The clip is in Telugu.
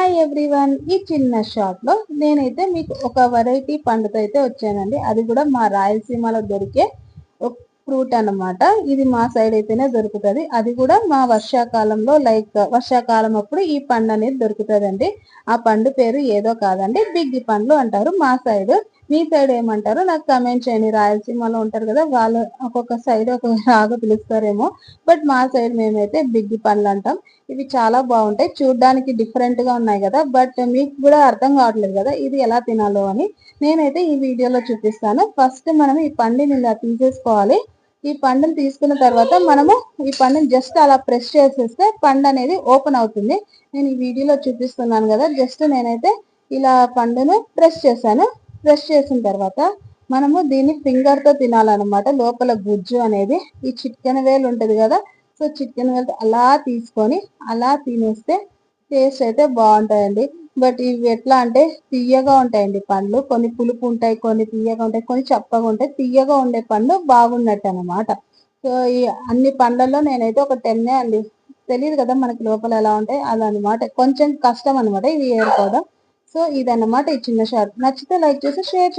హాయ్ ఎవ్రీవన్, ఈ చిన్న షాప్ లో నేనైతే మీకు ఒక వెరైటీ పండుతో అయితే వచ్చానండి. అది కూడా మా రాయలసీమలో దొరికే ఒక ఫ్రూట్ అన్నమాట. ఇది మా సైడ్ అయితేనే దొరుకుతుంది. అది కూడా మా వర్షాకాలంలో, లైక్ వర్షాకాలం అప్పుడు ఈ పండు అనేది దొరుకుతుందండి. ఆ పండు పేరు ఏదో కాదండి, బిగ్గి పండ్లు అంటారు మా సైడ్. మీ సైడ్ ఏమంటారో నాకు కమెంట్ చేయండి. రాయలసీమలో ఉంటారు కదా, వాళ్ళు ఒక్కొక్క సైడ్ ఒక రాగా పిలుస్తారేమో, బట్ మా సైడ్ మేమైతే బిగ్గి పండ్లు అంటాం. ఇవి చాలా బాగుంటాయి, చూడడానికి డిఫరెంట్ గా ఉన్నాయి కదా, బట్ మీకు కూడా అర్థం కావట్లేదు కదా ఇది ఎలా తినాలో అని. నేనైతే ఈ వీడియోలో చూపిస్తాను. ఫస్ట్ మనం ఈ పండుని ఇలా తీసేసుకోవాలి. ఈ పండుని తీసుకున్న తర్వాత మనము ఈ పండుని జస్ట్ అలా ప్రెస్ చేసేస్తే పండు అనేది ఓపెన్ అవుతుంది. నేను ఈ వీడియోలో చూపిస్తున్నాను కదా, జస్ట్ నేనైతే ఇలా పండును ప్రెస్ చేశాను. ప్రెస్ చేసిన తర్వాత మనము దీన్ని ఫింగర్ తో తినాలన్నమాట. లోపల గుజ్జు అనేది, ఈ చిటికెన వేలు ఉంటది కదా, సో చికెన్ వేలు అలా తీసుకొని అలా తినేస్తే టేస్ట్ అయితే బాగుంటాయండి. బట్ ఇవి ఎట్లా అంటే తీయగా ఉంటాయండి పండ్లు. కొన్ని పులుపు ఉంటాయి, కొన్ని తీయగా ఉంటాయి, కొన్ని చప్పగా ఉంటాయి. తీయగా ఉండే పండు బాగున్నట్టు అనమాట. సో ఈ అన్ని పండ్లలో నేనైతే ఒక 10 అండి. తెలియదు కదా మనకి లోపల ఎలా ఉంటాయి అదనమాట. కొంచెం కష్టం అనమాట ఇవి ఏరుకోవడం. సో ఇదన్నమాట ఈ చిన్న షార్ట్. నచ్చితే లైక్ చేసి షేర్